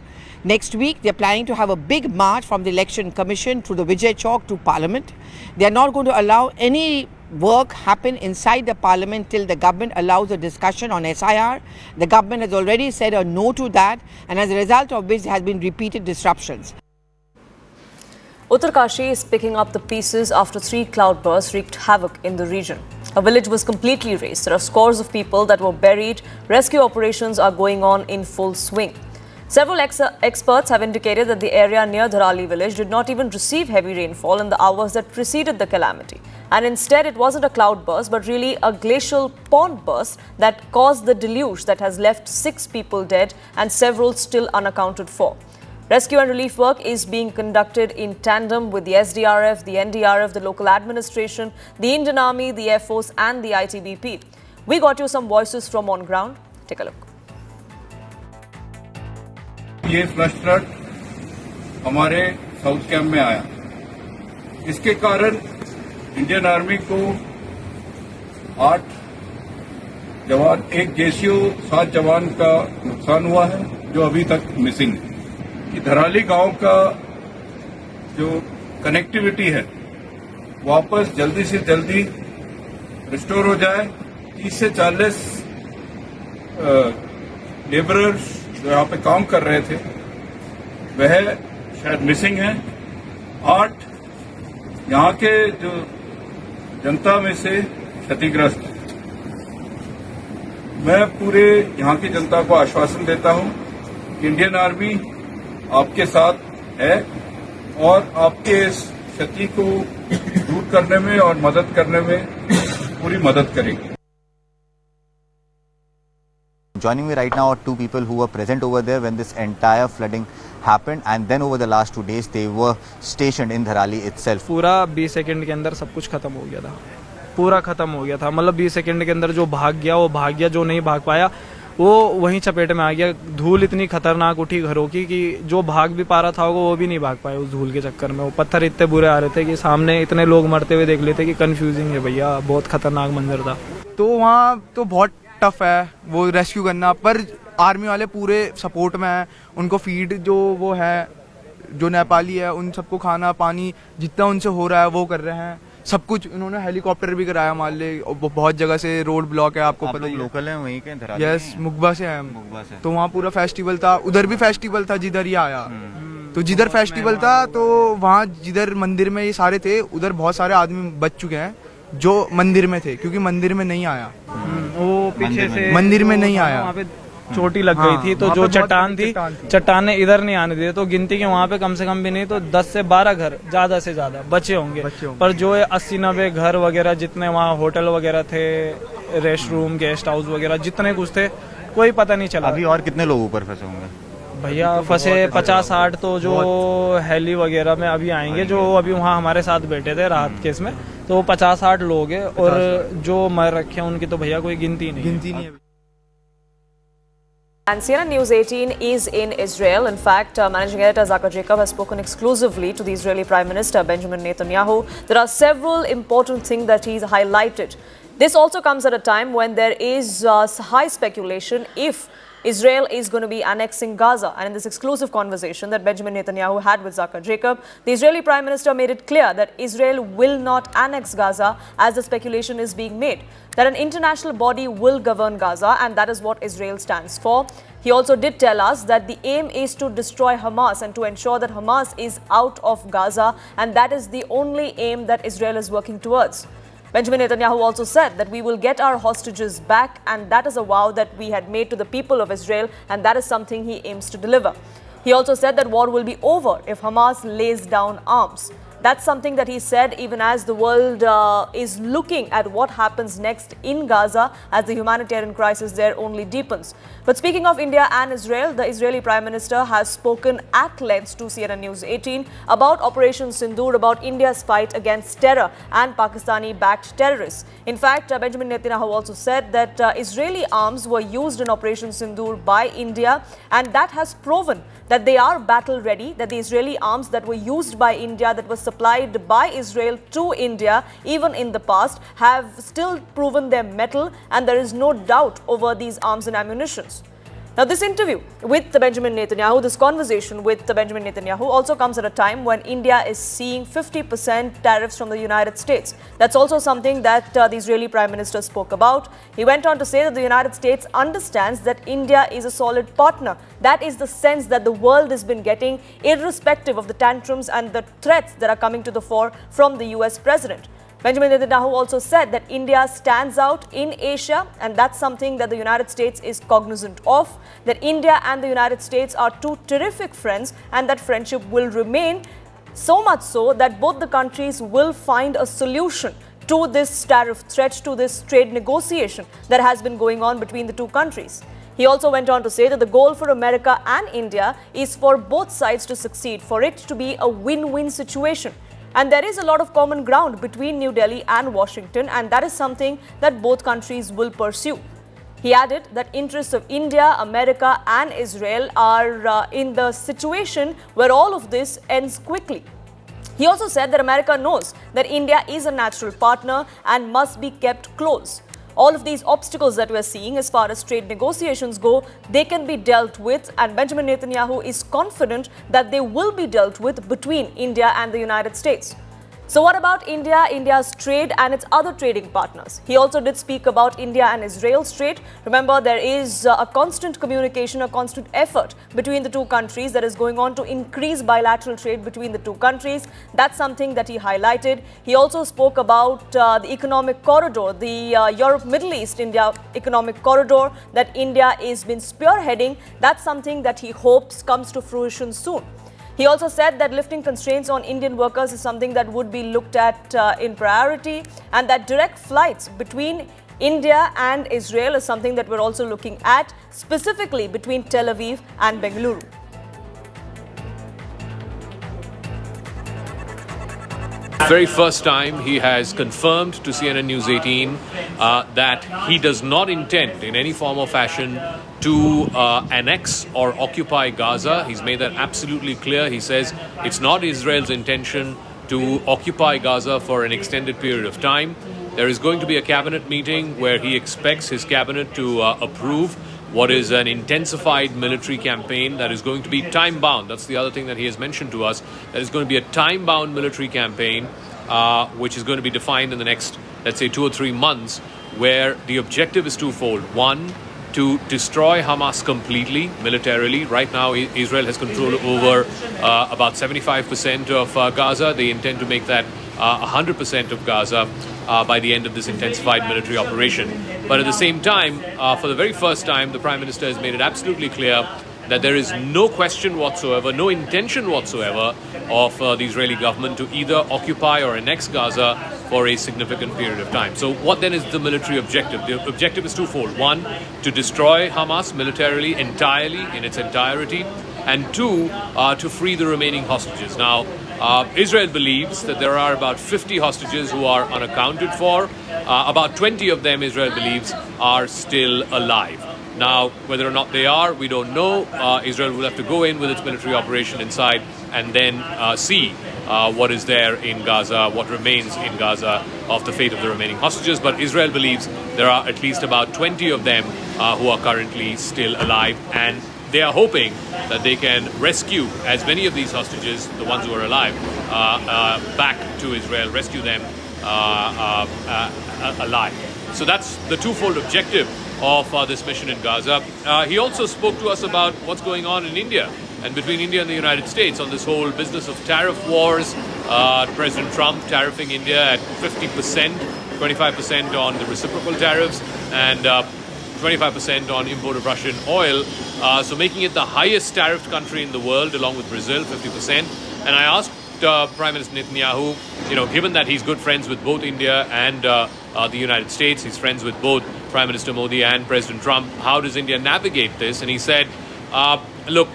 Next week, they're planning to have a big march from the Election Commission through the Vijay Chowk to Parliament. They're not going to allow any work happen inside the Parliament till the government allows a discussion on SIR. The government has already said a no to that, and as a result of which there has been repeated disruptions. Uttarkashi is picking up the pieces after 3 cloudbursts wreaked havoc in the region. A village was completely razed. There are scores of people that were buried. Rescue operations are going on in full swing. Several experts have indicated that the area near Dharali village did not even receive heavy rainfall in the hours that preceded the calamity. And instead, it wasn't a cloudburst, but really a glacial pond burst that caused the deluge that has left 6 people dead and several still unaccounted for. Rescue and relief work is being conducted in tandem with the SDRF, the NDRF, the local administration, the Indian Army, the Air Force and the ITBP. We got you some voices from on ground. Take a look. ये flush flood हमारे south camp में आया। इसके कारण Indian army को 8 जवान, 1 JCO, 7 जवान का नुकसान हुआ है जो अभी तक मिसिंग है। धराली गांव का जो कनेक्टिविटी है वापस जल्दी से जल्दी रिस्टोर हो जाए। 30 से 40 लेबरर्स जो यहाँ पे काम कर रहे थे वह शायद मिसिंग है। 8 यहाँ के जो जनता में से क्षतिग्रस्त है। मैं पूरे यहाँ की जनता को आश्वासन देता हूँ कि इंडियन आर्मी आपके साथ है और आपके इस क्षति को दूर करने में और मदद करने में पूरी मदद करेगी। Joining me right now are 2 people who were present over there when this entire flooding happened, and then over the last 2 days they were stationed in Dharali itself. पूरा 20 सेकंड के अंदर सब कुछ खत्म हो गया था, पूरा खत्म हो गया था। मतलब 20 सेकंड के अंदर जो भाग गया वो भाग गया, जो नहीं भाग पाया वो वहीं चपेट में आ गया। धूल इतनी खतरनाक उठी घरों की कि जो भाग भी पा रहा था वो भी नहीं भाग पाया उस धूल के चक्कर में। वो पत्थर इतने बुरे आ रहे थे कि सामने इतने लोग मरते हुए देख लेते कि कंफ्यूजिंग है भैया, बहुत खतरनाक मंजर था। तो वहाँ तो बहुत टफ है वो रेस्क्यू करना, पर आर्मी वाले पूरे सपोर्ट में हैं। उनको फीड जो वो है, जो नेपाली है, उन सबको खाना पानी जितना उनसे हो रहा है वो कर रहे हैं। सब कुछ उन्होंने हेलीकॉप्टर भी कराया मान ले। बहुत जगह से रोड ब्लॉक है, आपको पता ही है। लोकल है वहीं के धराली? यस, मुगबा से है। तो वहाँ पूरा फेस्टिवल था, उधर भी फेस्टिवल था जिधर ही आया। तो जिधर फेस्टिवल था तो वहाँ जिधर मंदिर में ये सारे थे उधर बहुत सारे आदमी बच चुके हैं जो मंदिर में थे, क्योंकि मंदिर में नहीं आया। वो पीछे से मंदिर में नहीं आया, वहाँ पे चोटी लग गई थी। तो जो चट्टान थी, चट्टान ने इधर नहीं आने दिए। तो गिनती के वहाँ पे कम से कम भी नहीं तो 10 से 12 घर ज्यादा से ज्यादा बचे होंगे। पर जो 80-90 घर वगैरह जितने वहाँ होटल वगैरह थे, रेस्ट रूम, गेस्ट हाउस वगैरह जितने कुछ थे, कोई पता नहीं चला। अभी और कितने लोग ऊपर फंसे होंगे भैया? फंसे 50-60 तो जो हेली वगैरह में अभी आएंगे, जो अभी वहाँ हमारे साथ बैठे थे राहत केस में, तो 50-60 लोग हैं, और जो मर रखे हैं उनकी तो भैया कोई गिनती नहीं है। And CNN News 18 is in Israel. In fact, Managing Editor Zaka Jacob has spoken exclusively to the Israeli Prime Minister Benjamin Netanyahu. There are several important things that he's highlighted. This also comes at a time when there is high speculation if Israel is going to be annexing Gaza. And in this exclusive conversation that Benjamin Netanyahu had with Zaka Jacob, the Israeli Prime Minister made it clear that Israel will not annex Gaza as the speculation is being made, that an international body will govern Gaza, and that is what Israel stands for. He also did tell us that the aim is to destroy Hamas and to ensure that Hamas is out of Gaza, and that is the only aim that Israel is working towards. Benjamin Netanyahu also said that we will get our hostages back, and that is a vow that we had made to the people of Israel, and that is something he aims to deliver. He also said that war will be over if Hamas lays down arms. That's something that he said even as the world is looking at what happens next in Gaza as the humanitarian crisis there only deepens. But speaking of India and Israel, the Israeli Prime Minister has spoken at length to CNN News 18 about Operation Sindoor, about India's fight against terror and Pakistani-backed terrorists. In fact, Benjamin Netanyahu also said that Israeli arms were used in Operation Sindoor by India, and that has proven that they are battle ready, that the Israeli arms that were used by India, that were supplied by Israel to India even in the past, have still proven their mettle, and there is no doubt over these arms and ammunitions. Now, this interview with Benjamin Netanyahu, this conversation with Benjamin Netanyahu also comes at a time when India is seeing 50% tariffs from the United States. That's also something that the Israeli Prime Minister spoke about. He went on to say that the United States understands that India is a solid partner. That is the sense that the world has been getting, irrespective of the tantrums and the threats that are coming to the fore from the US president. Benjamin Netanyahu also said that India stands out in Asia, and that's something that the United States is cognizant of, that India and the United States are two terrific friends, and that friendship will remain, so much so that both the countries will find a solution to this tariff threat, to this trade negotiation that has been going on between the two countries. He also went on to say that the goal for America and India is for both sides to succeed, for it to be a win-win situation. And there is a lot of common ground between New Delhi and Washington, and that is something that both countries will pursue. He added that interests of India, America and Israel are in the situation where all of this ends quickly. He also said that America knows that India is a natural partner and must be kept close. All of these obstacles that we're seeing as far as trade negotiations go, they can be dealt with, and Benjamin Netanyahu is confident that they will be dealt with between India and the United States. So what about India, India's trade and its other trading partners? He also did speak about India and Israel's trade. Remember, there is a constant communication, a constant effort between the two countries that is going on to increase bilateral trade between the two countries. That's something that he highlighted. He also spoke about the economic corridor, the Europe-Middle East-India economic corridor that India has been spearheading. That's something that he hopes comes to fruition soon. He also said that lifting constraints on Indian workers is something that would be looked at in priority, and that direct flights between India and Israel is something that we're also looking at, specifically between Tel Aviv and Bengaluru. Very first time he has confirmed to CNN News 18 that he does not intend in any form or fashion to annex or occupy Gaza. He's made that absolutely clear. He says it's not Israel's intention to occupy Gaza for an extended period of time. There is going to be a cabinet meeting where he expects his cabinet to approve what is an intensified military campaign that is going to be time-bound. That's the other thing that he has mentioned to us. That is going to be a time-bound military campaign which is going to be defined in the next, let's say, 2 or 3 months, where the objective is twofold. One, to destroy Hamas completely, militarily. Right now, Israel has control over about 75% of Gaza. They intend to make that 100% of Gaza by the end of this intensified military operation. But at the same time, for the very first time, the Prime Minister has made it absolutely clear that there is no question whatsoever, no intention whatsoever of the Israeli government to either occupy or annex Gaza for a significant period of time. So what then is the military objective? The objective is twofold. One, to destroy Hamas militarily, entirely, in its entirety, and two, to free the remaining hostages. Now, Israel believes that there are about 50 hostages who are unaccounted for. About 20 of them, Israel believes, are still alive. Now, whether or not they are, we don't know. Israel will have to go in with its military operation inside and then see what is there in Gaza, what remains in Gaza of the fate of the remaining hostages. But Israel believes there are at least about 20 of them who are currently still alive, and they are hoping that they can rescue as many of these hostages, the ones who are alive, back to Israel, rescue them alive. So that's the twofold objective of this mission in Gaza. He also spoke to us about what's going on in India and between India and the United States on this whole business of tariff wars. President Trump tariffing India at 50%, 25% on the reciprocal tariffs, and 25% on import of Russian oil, so making it the highest tariffed country in the world, along with Brazil, 50%. And I asked Prime Minister Netanyahu, given that he's good friends with both India and the United States, he's friends with both Prime Minister Modi and President Trump, how does India navigate this? And he said, look,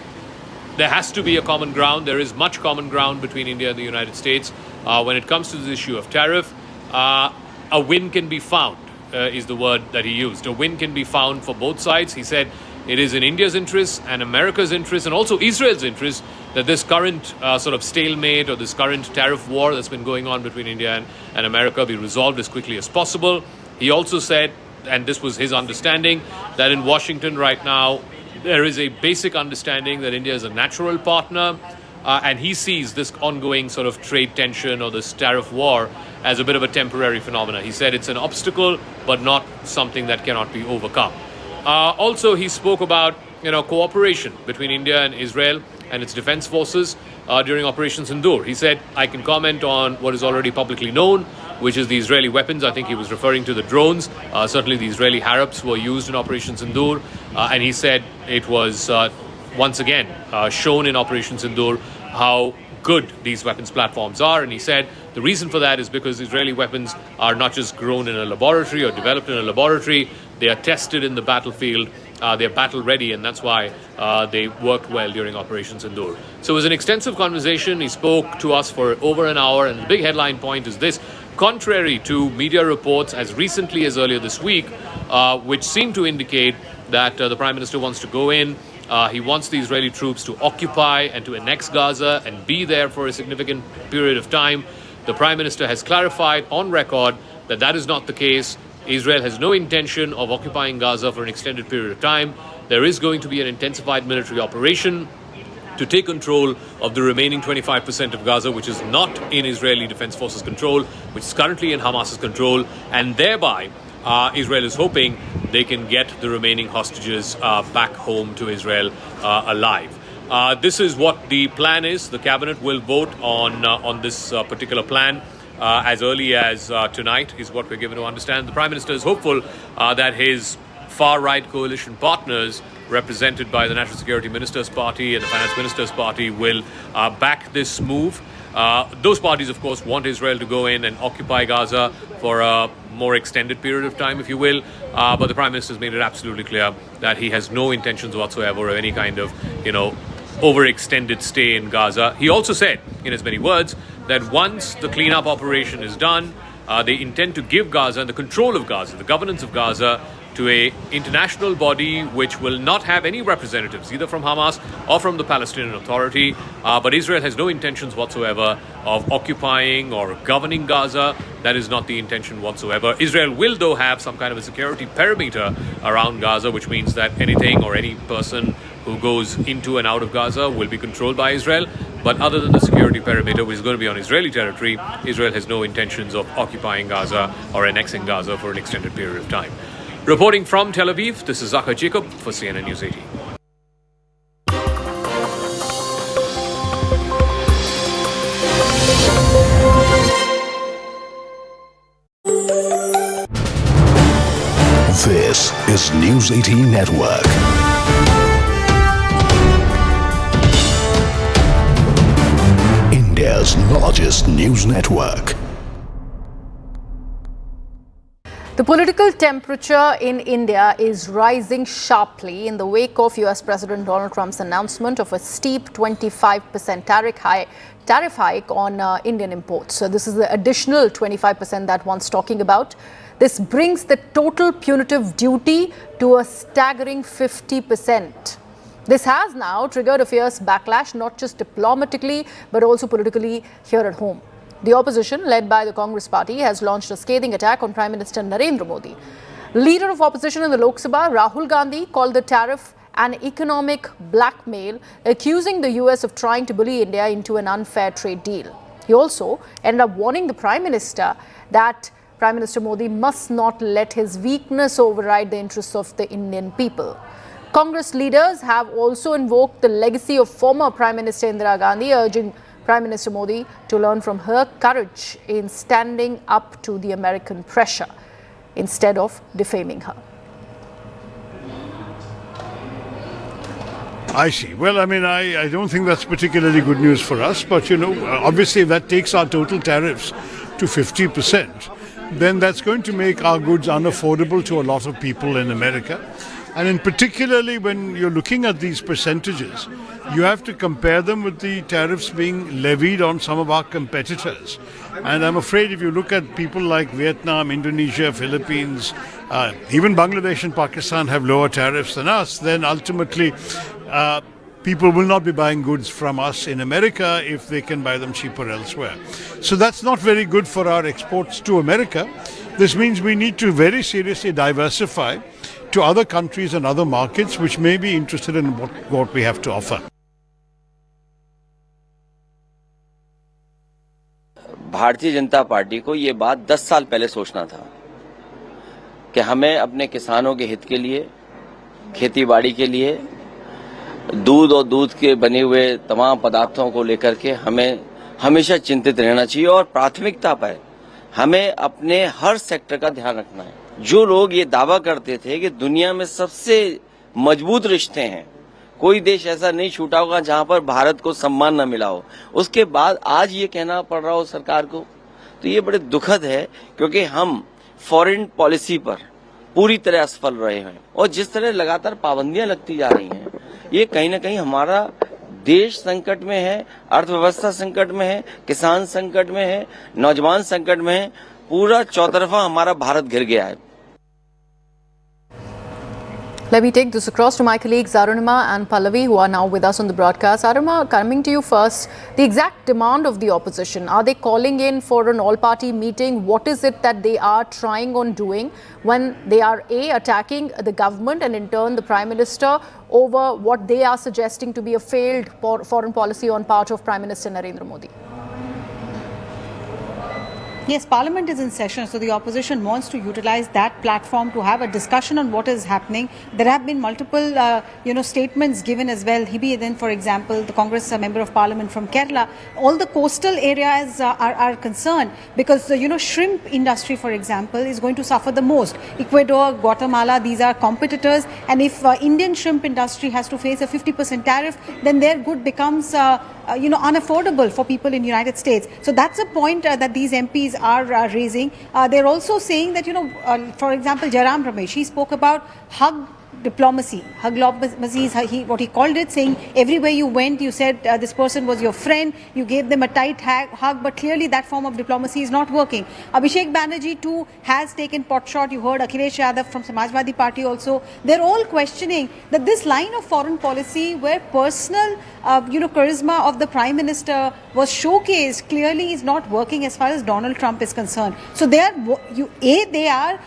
there has to be a common ground. There is much common ground between India and the United States. When it comes to this issue of tariff, a win can be found. Is the word that he used. A win can be found for both sides. He said it is in India's interest and America's interest and also Israel's interest that this current sort of stalemate or this current tariff war that's been going on between India and America be resolved as quickly as possible. He also said, and this was his understanding, that in Washington right now there is a basic understanding that India is a natural partner, and he sees this ongoing sort of trade tension or this tariff war as a bit of a temporary phenomena. He said it's an obstacle, but not something that cannot be overcome. Also, he spoke about cooperation between India and Israel and its defense forces during Operation Sindoor. He said, I can comment on what is already publicly known, which is the Israeli weapons. I think he was referring to the drones. Certainly the Israeli Harrops were used in Operation Sindoor. And he said it was once again shown in Operation Sindoor how good these weapons platforms are. And he said the reason for that is because Israeli weapons are not just grown in a laboratory or developed in a laboratory. They are tested in the battlefield. They're battle ready, and that's why they worked well during Operation Sindoor. So it was an extensive conversation. He spoke to us for over an hour, and the big headline point is this. Contrary to media reports as recently as earlier this week, which seem to indicate that the Prime Minister wants to go in, he wants the Israeli troops to occupy and to annex Gaza and be there for a significant period of time. The Prime Minister has clarified on record that that is not the case. Israel has no intention of occupying Gaza for an extended period of time. There is going to be an intensified military operation to take control of the remaining 25% of Gaza, which is not in Israeli Defense Forces control, which is currently in Hamas's control, and thereby Israel is hoping they can get the remaining hostages back home to Israel alive. This is what the plan is. The cabinet will vote on this particular plan as early as tonight, is what we're given to understand. The Prime Minister is hopeful that his far-right coalition partners, represented by the National Security Minister's Party and the Finance Minister's Party, will back this move. Those parties, of course, want Israel to go in and occupy Gaza for a more extended period of time, if you will. But the Prime Minister has made it absolutely clear that he has no intentions whatsoever of any kind of, overextended stay in Gaza. He also said, in as many words, that once the cleanup operation is done, they intend to give Gaza and the control of Gaza, the governance of Gaza, to an international body which will not have any representatives, either from Hamas or from the Palestinian Authority. But Israel has no intentions whatsoever of occupying or governing Gaza. That is not the intention whatsoever. Israel will, though, have some kind of a security perimeter around Gaza, which means that anything or any person who goes into and out of Gaza will be controlled by Israel. But other than the security perimeter, which is going to be on Israeli territory, Israel has no intentions of occupying Gaza or annexing Gaza for an extended period of time. Reporting from Tel Aviv, this is Zachar Jacob for CNN News 18. This is News 18 Network. largest news network. The political temperature in India is rising sharply in the wake of US President Donald Trump's announcement of a steep 25% tariff hike on Indian imports. So this is the additional 25% that one's talking about. This brings the total punitive duty to a staggering 50%. This has now triggered a fierce backlash, not just diplomatically, but also politically here at home. The opposition, led by the Congress party, has launched a scathing attack on Prime Minister Narendra Modi. Leader of opposition in the Lok Sabha, Rahul Gandhi, called the tariff an economic blackmail, accusing the US of trying to bully India into an unfair trade deal. He also ended up warning the Prime Minister that Prime Minister Modi must not let his weakness override the interests of the Indian people. Congress leaders have also invoked the legacy of former Prime Minister Indira Gandhi, urging Prime Minister Modi to learn from her courage in standing up to the American pressure instead of defaming her. I see. Well, I mean, I don't think that's particularly good news for us, but, obviously if that takes our total tariffs to 50%, then that's going to make our goods unaffordable to a lot of people in America. And in particularly when you're looking at these percentages, you have to compare them with the tariffs being levied on some of our competitors. And I'm afraid if you look at people like Vietnam, Indonesia, Philippines, even Bangladesh and Pakistan have lower tariffs than us, then ultimately people will not be buying goods from us in America if they can buy them cheaper elsewhere. So that's not very good for our exports to America. This means we need to very seriously diversify to other countries and other markets which may be interested in what we have to offer. Bharatiya Janata party को ये बात 10 साल पहले सोचना था कि हमें अपने किसानों के हित के लिए, खेती-बाड़ी के लिए, दूध और दूध के बने हुए तमाम पदार्थों को लेकर के हमें हमेशा चिंतित रहना चाहिए और प्राथमिकता पर हमें अपने हर सेक्टर का ध्यान रखना है। जो लोग ये दावा करते थे कि दुनिया में सबसे मजबूत रिश्ते हैं, कोई देश ऐसा नहीं छूटा होगा जहां पर भारत को सम्मान न मिला हो, उसके बाद आज ये कहना पड़ रहा हो सरकार को, तो ये बड़े दुखद है क्योंकि हम फॉरेन पॉलिसी पर पूरी तरह असफल रहे हैं और जिस तरह लगातार पाबंदियां लगती जा रही हैं, ये कहीं ना कहीं हमारा देश संकट में है, अर्थव्यवस्था संकट में है, किसान संकट में है, नौजवान संकट में है, पूरा चौतरफा हमारा भारत घिर गया है। Let me take this across to my colleagues Arunima and Pallavi, who are now with us on the broadcast. Arunima, coming to you first, the exact demand of the opposition. Are they calling in for an all-party meeting? What is it that they are trying on doing when they are attacking the government and in turn the Prime Minister over what they are suggesting to be a failed foreign policy on part of Prime Minister Narendra Modi? Yes, Parliament is in session, so the opposition wants to utilize that platform to have a discussion on what is happening. There have been multiple, statements given as well. Hebe, then, for example, the Congress member of Parliament from Kerala, all the coastal areas are concerned because the shrimp industry, for example, is going to suffer the most. Ecuador, Guatemala, these are competitors, and if Indian shrimp industry has to face a 50% tariff, then their good becomes unaffordable for people in the United States. So that's a point that these MPs are raising. They're also saying that, for example, Jairam Ramesh, he spoke about hug diplomacy. Hug diplomacy is what he called it, saying everywhere you went, you said this person was your friend, you gave them a tight hug, but clearly that form of diplomacy is not working. Abhishek Banerjee too has taken potshot. You heard Akhilesh Yadav from Samajwadi Party also. They're all questioning that this line of foreign policy where personal charisma of the Prime Minister was showcased clearly is not working as far as Donald Trump is concerned. So they are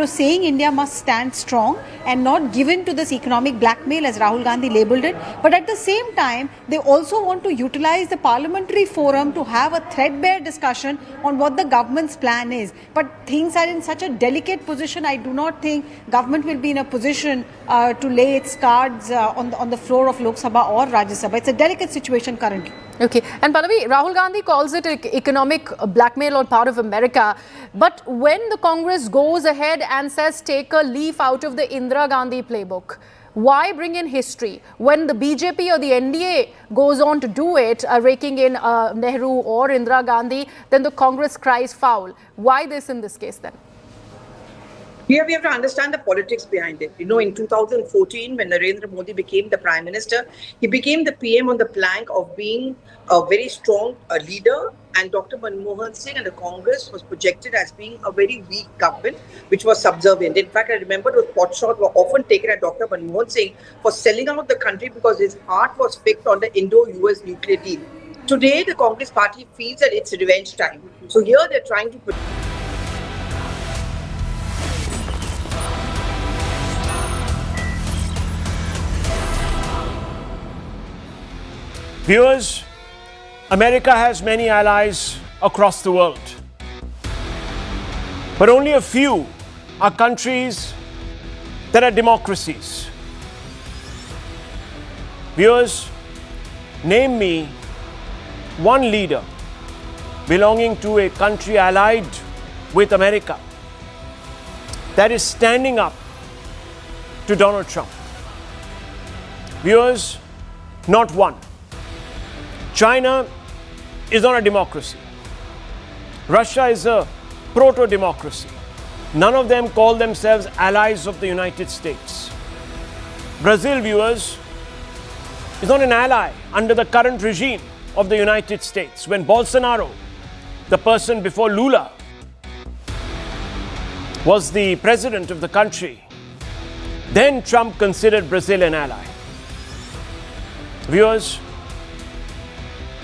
saying India must stand strong and not give in to this economic blackmail, as Rahul Gandhi labelled it. But at the same time, they also want to utilize the parliamentary forum to have a threadbare discussion on what the government's plan is. But things are in such a delicate position. I do not think government will be in a position to lay its cards on the floor of Lok Sabha or Rajya Sabha. It's a delicate situation currently. Okay. And Pallavi, Rahul Gandhi calls it economic blackmail on part of America. But when the Congress goes ahead and says take a leaf out of the Indira Gandhi playbook, Why bring in history? When the BJP or the NDA goes on to do it, raking in Nehru or Indira Gandhi, then the Congress cries foul. Why this in this case then? Here we have to understand the politics behind it. You know, in 2014, when Narendra Modi became the Prime Minister, he became the PM on the plank of being a very strong leader, and Dr. Manmohan Singh and the Congress was projected as being a very weak government, which was subservient. In fact, I remember those potshots were often taken at Dr. Manmohan Singh for selling out the country because his heart was fixed on the Indo-US nuclear deal. Today, the Congress party feels that it's revenge time. So here they're trying to... Viewers, America has many allies across the world, but only a few are countries that are democracies. Viewers, name me one leader belonging to a country allied with America that is standing up to Donald Trump. Viewers, not one. China is not a democracy. Russia is a proto-democracy. None of them call themselves allies of the United States. Brazil, viewers, is not an ally under the current regime of the United States. When Bolsonaro, the person before Lula, was the president of the country, then Trump considered Brazil an ally. Viewers,